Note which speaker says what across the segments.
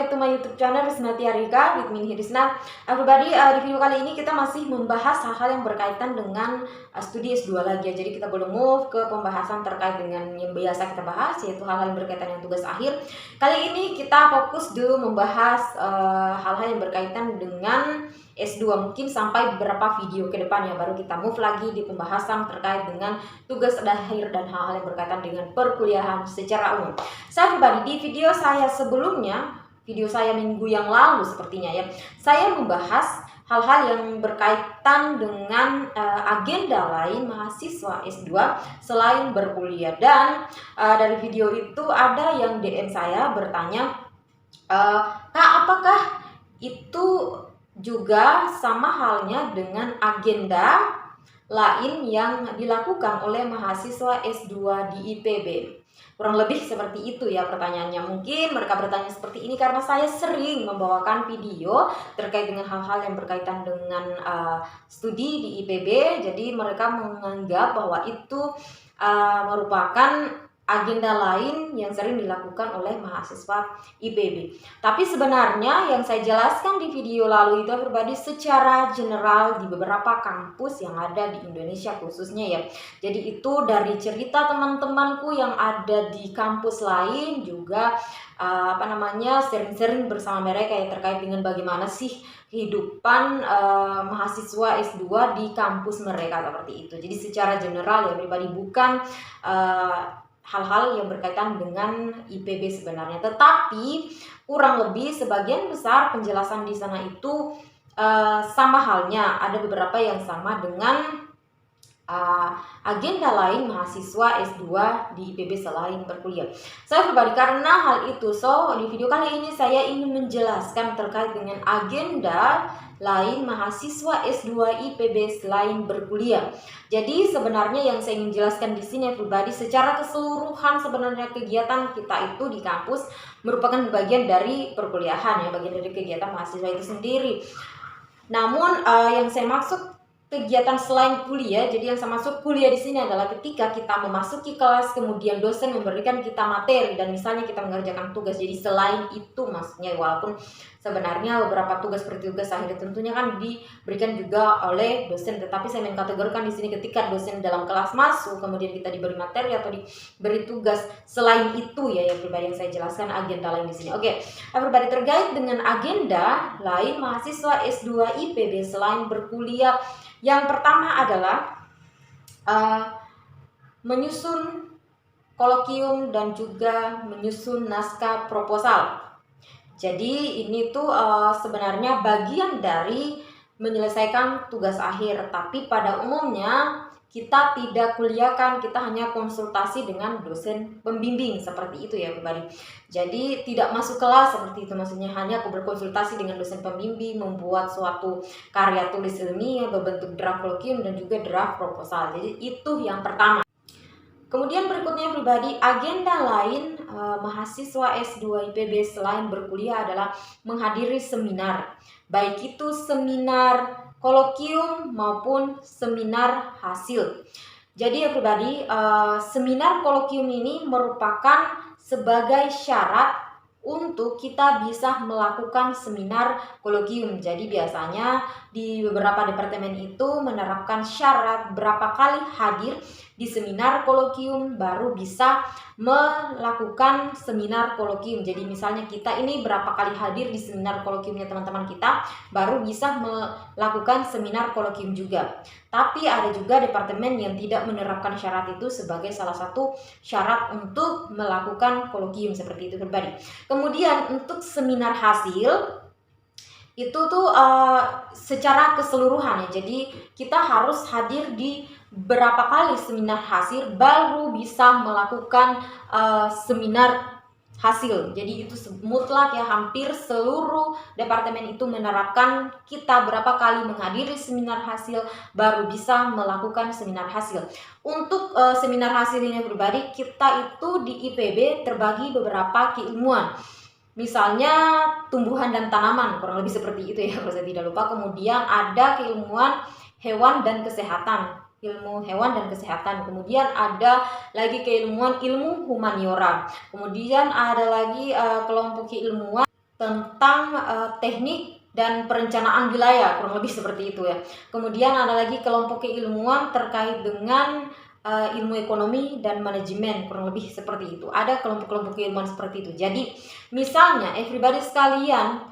Speaker 1: back to my YouTube channel Risna Tiarika with me Hirisna. Everybody, di video kali ini kita masih membahas hal-hal yang berkaitan dengan studi S2 lagi ya. Jadi kita belum move ke pembahasan terkait dengan yang biasa kita bahas, yaitu hal-hal yang berkaitan dengan tugas akhir. Kali ini kita fokus dulu membahas hal-hal yang berkaitan dengan S2, mungkin sampai beberapa video ke depannya baru kita move lagi di pembahasan terkait dengan tugas akhir dan hal-hal yang berkaitan dengan perkuliahan secara umum. Saya pribadi di video saya sebelumnya, video saya minggu yang lalu sepertinya ya, saya membahas hal-hal yang berkaitan dengan agenda lain mahasiswa S2 selain berkuliah. Dan dari video itu ada yang DM saya bertanya, Kak, apakah itu juga sama halnya dengan agenda lain yang dilakukan oleh mahasiswa S2 di IPB? Kurang lebih seperti itu ya pertanyaannya. Mungkin mereka bertanya seperti ini karena saya sering membawakan video terkait dengan hal-hal yang berkaitan dengan studi di IPB. Jadi mereka menganggap bahwa itu merupakan agenda lain yang sering dilakukan oleh mahasiswa IPB. Tapi sebenarnya yang saya jelaskan di video lalu itu pribadi secara general di beberapa kampus yang ada di Indonesia khususnya ya. Jadi itu dari cerita teman-temanku yang ada di kampus lain juga sering-sering bersama mereka ya terkait dengan bagaimana sih kehidupan mahasiswa S2 di kampus mereka seperti itu. Jadi secara general ya pribadi, bukan hal-hal yang berkaitan dengan IPB sebenarnya, tetapi kurang lebih sebagian besar penjelasan di sana itu sama halnya, ada beberapa yang sama dengan agenda lain mahasiswa S2 di IPB selain berkuliah. Saya pribadi karena hal itu, di video kali ini saya ingin menjelaskan terkait dengan agenda lain mahasiswa S2 IPB selain berkuliah. Jadi sebenarnya yang saya ingin jelaskan di sini pribadi secara keseluruhan sebenarnya kegiatan kita itu di kampus merupakan bagian dari perkuliahan ya, bagian dari kegiatan mahasiswa itu sendiri. Namun yang saya maksud kegiatan selain kuliah, jadi yang saya maksud kuliah di sini adalah ketika kita memasuki kelas, kemudian dosen memberikan kita materi dan misalnya kita mengerjakan tugas. Jadi selain itu maksudnya, walaupun sebenarnya beberapa tugas seperti tugas akhir tentunya kan diberikan juga oleh dosen, tetapi saya mengkategorikan di sini ketika dosen dalam kelas masuk, kemudian kita diberi materi atau diberi tugas selain itu ya, yang pribadi yang saya jelaskan agenda lain di sini. Oke, everybody, terkait dengan agenda lain mahasiswa S2 IPB selain berkuliah, yang pertama adalah menyusun kolokium dan juga menyusun naskah proposal. Jadi ini tuh sebenarnya bagian dari menyelesaikan tugas akhir, tapi pada umumnya kita tidak kuliahkan, kita hanya konsultasi dengan dosen pembimbing seperti itu ya pribadi. Jadi tidak masuk kelas seperti itu, maksudnya hanya berkonsultasi dengan dosen pembimbing, membuat suatu karya tulis ilmiah berbentuk draft kolokium dan juga draft proposal. Jadi itu yang pertama. Kemudian berikutnya pribadi, agenda lain mahasiswa S2 IPB selain berkuliah adalah menghadiri seminar, baik itu seminar kolokium maupun seminar hasil. Jadi ya pribadi, seminar kolokium ini merupakan sebagai syarat untuk kita bisa melakukan seminar kolokium. Jadi biasanya di beberapa departemen itu menerapkan syarat berapa kali hadir di seminar kolokium baru bisa melakukan seminar kolokium. Jadi misalnya kita ini berapa kali hadir di seminar kolokiumnya teman-teman kita baru bisa melakukan seminar kolokium juga. Tapi ada juga departemen yang tidak menerapkan syarat itu sebagai salah satu syarat untuk melakukan kolokium seperti itu pribadi. Kemudian untuk seminar hasil itu tuh secara keseluruhan ya. Jadi kita harus hadir di berapa kali seminar hasil baru bisa melakukan seminar hasil. Jadi itu mutlak ya, hampir seluruh departemen itu menerapkan kita berapa kali menghadiri seminar hasil baru bisa melakukan seminar hasil. Untuk seminar hasil ini pribadi, kita itu di IPB terbagi beberapa keilmuan. Misalnya tumbuhan dan tanaman, kurang lebih seperti itu ya kalau saya tidak lupa. Kemudian ada keilmuan hewan dan kesehatan, ilmu hewan dan kesehatan. Kemudian ada lagi keilmuan ilmu humaniora. Kemudian ada lagi kelompok keilmuan tentang teknik dan perencanaan wilayah, kurang lebih seperti itu ya. Kemudian ada lagi kelompok keilmuan terkait dengan ilmu ekonomi dan manajemen, kurang lebih seperti itu. Ada kelompok-kelompok keilmuan seperti itu. Jadi misalnya everybody sekalian,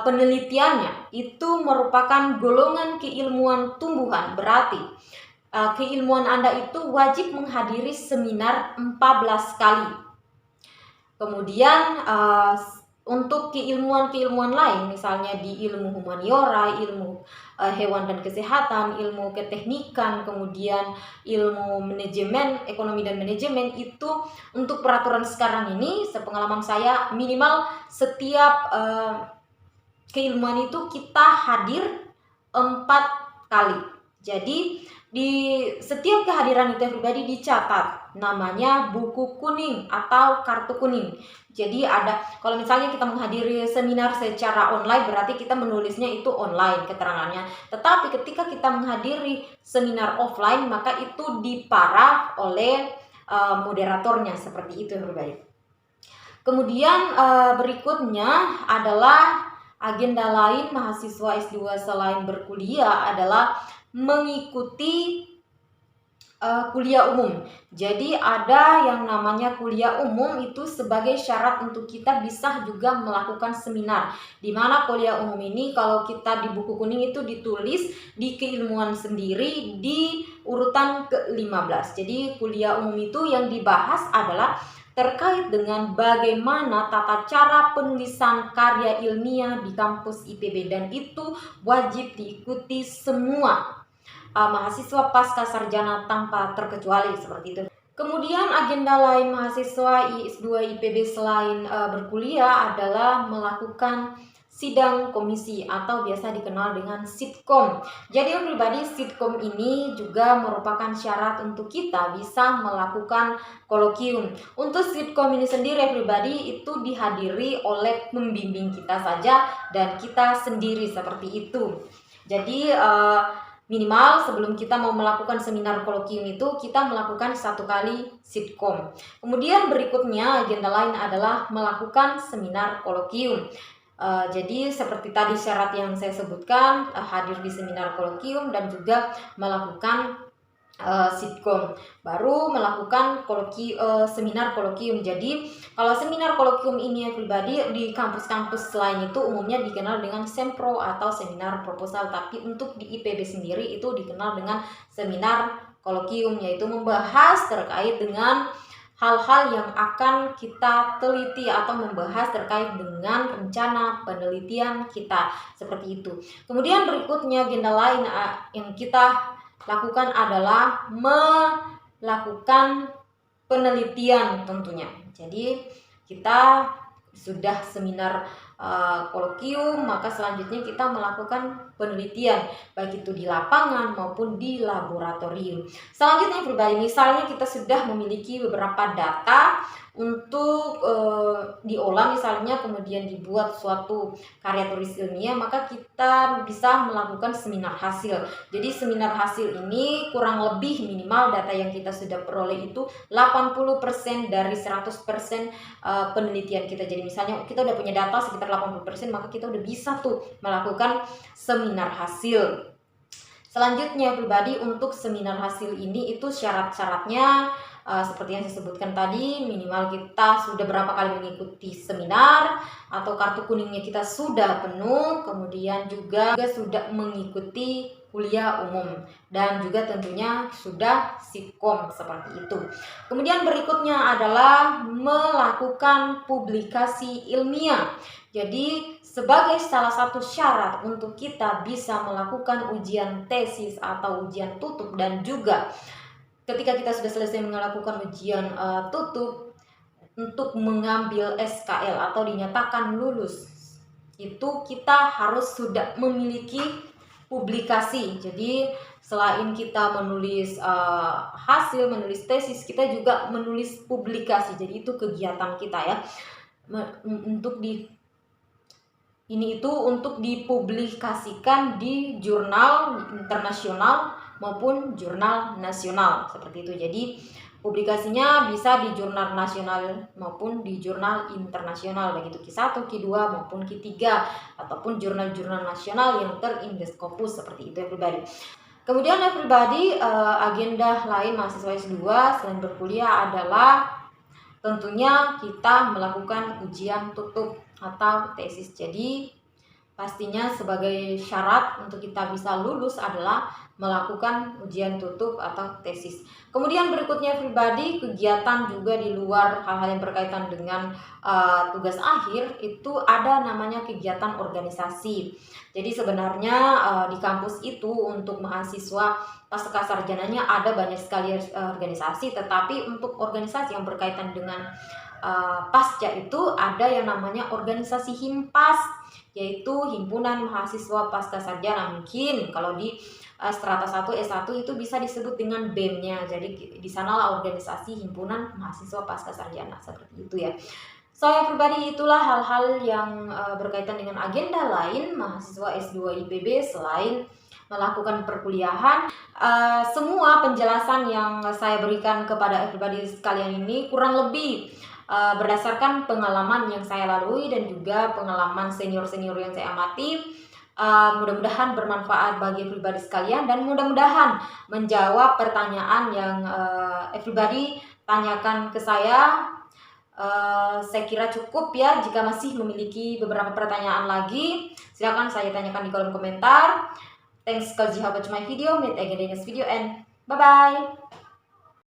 Speaker 1: penelitiannya itu merupakan golongan keilmuan tumbuhan, berarti keilmuan Anda itu wajib menghadiri seminar 14 kali. Kemudian untuk keilmuan-keilmuan lain, misalnya di ilmu humaniora, ilmu hewan dan kesehatan, ilmu keteknikan, kemudian ilmu manajemen, ekonomi dan manajemen, itu untuk peraturan sekarang ini, sepengalaman saya, minimal setiap keilmuan itu kita hadir 4 kali. Jadi di setiap kehadiran itu pribadi dicatat, namanya buku kuning atau kartu kuning. Jadi ada, kalau misalnya kita menghadiri seminar secara online, berarti kita menulisnya itu online keterangannya. Tetapi ketika kita menghadiri seminar offline, maka itu diparaf oleh moderatornya, seperti itu pribadi. Kemudian berikutnya adalah agenda lain mahasiswa S2 selain berkuliah adalah mengikuti kuliah umum. Jadi ada yang namanya kuliah umum itu sebagai syarat untuk kita bisa juga melakukan seminar. Di mana kuliah umum ini kalau kita di buku kuning itu ditulis di keilmuan sendiri di urutan ke-15. Jadi kuliah umum itu yang dibahas adalah terkait dengan bagaimana tata cara penulisan karya ilmiah di kampus IPB, dan itu wajib diikuti semua mahasiswa pasca sarjana tanpa terkecuali, seperti itu. Kemudian agenda lain mahasiswa S2 IPB selain berkuliah adalah melakukan sidang komisi atau biasa dikenal dengan sitkom. Jadi pribadi sitkom ini juga merupakan syarat untuk kita bisa melakukan kolokium. Untuk sitkom ini sendiri pribadi itu dihadiri oleh pembimbing kita saja dan kita sendiri, seperti itu. Jadi minimal sebelum kita mau melakukan seminar kolokium itu kita melakukan 1 kali sitkom. Kemudian berikutnya agenda lain adalah melakukan seminar kolokium. Jadi seperti tadi syarat yang saya sebutkan, hadir di seminar kolokium dan juga melakukan sitkom, baru melakukan seminar kolokium. Jadi kalau seminar kolokium ini ya pribadi di kampus-kampus lain itu umumnya dikenal dengan sempro atau seminar proposal, tapi untuk di IPB sendiri itu dikenal dengan seminar kolokium, yaitu membahas terkait dengan hal-hal yang akan kita teliti atau membahas terkait dengan rencana penelitian kita, seperti itu. Kemudian berikutnya agenda lain yang kita lakukan adalah melakukan penelitian tentunya. Jadi kita sudah seminar kolokium, maka selanjutnya kita melakukan penelitian baik itu di lapangan maupun di laboratorium. Selanjutnya pribadi, misalnya kita sudah memiliki beberapa data untuk diolah misalnya, kemudian dibuat suatu karya tulis ilmiah, maka kita bisa melakukan seminar hasil. Jadi seminar hasil ini kurang lebih minimal data yang kita sudah peroleh itu 80% dari 100% penelitian kita. Jadi misalnya kita udah punya data sekitar 80%, maka kita udah bisa tuh melakukan seminar hasil. Selanjutnya pribadi, untuk seminar hasil ini itu syarat-syaratnya seperti yang saya sebutkan tadi, minimal kita sudah berapa kali mengikuti seminar atau kartu kuningnya kita sudah penuh, kemudian juga sudah mengikuti kuliah umum dan juga tentunya sudah sitkom, seperti itu. Kemudian berikutnya adalah melakukan publikasi ilmiah. Jadi sebagai salah satu syarat untuk kita bisa melakukan ujian tesis atau ujian tutup, dan juga ketika kita sudah selesai melakukan ujian tutup untuk mengambil SKL atau dinyatakan lulus, itu kita harus sudah memiliki publikasi. Jadi selain kita menulis hasil, menulis tesis, kita juga menulis publikasi. Jadi itu kegiatan kita ya, untuk untuk dipublikasikan di jurnal internasional maupun jurnal nasional, seperti itu. Jadi Publikasinya bisa di jurnal nasional maupun di jurnal internasional, baik itu Q1, Q2 maupun Q3, ataupun jurnal-jurnal nasional yang terindeskokus seperti itu everybody. Kemudian everybody, agenda lain mahasiswa S2 selain berkuliah adalah tentunya kita melakukan ujian tutup atau tesis. Jadi pastinya sebagai syarat untuk kita bisa lulus adalah melakukan ujian tutup atau tesis. Kemudian berikutnya everybody, kegiatan juga di luar hal-hal yang berkaitan dengan tugas akhir itu ada namanya kegiatan organisasi. Jadi sebenarnya di kampus itu untuk mahasiswa pasca sarjananya ada banyak sekali organisasi, tetapi untuk organisasi yang berkaitan dengan pasca itu ada yang namanya organisasi Himpas, yaitu Himpunan Mahasiswa Pasca Sarjana. Mungkin kalau di strata 1 S1 itu bisa disebut dengan BEM-nya. Jadi di sanalah organisasi Himpunan Mahasiswa Pasca Sarjana, seperti itu ya. So everybody, itulah hal-hal yang berkaitan dengan agenda lain mahasiswa S2 IPB selain melakukan perkuliahan. Semua penjelasan yang saya berikan kepada everybody sekalian ini kurang lebih berdasarkan pengalaman yang saya lalui dan juga pengalaman senior-senior yang saya amati. Mudah-mudahan bermanfaat bagi everybody sekalian dan mudah-mudahan menjawab pertanyaan yang everybody tanyakan ke saya. Saya kira cukup ya. Jika masih memiliki beberapa pertanyaan lagi, silakan saya tanyakan di kolom komentar. Thanks because you have watched my video. Meet again in the next video and bye-bye.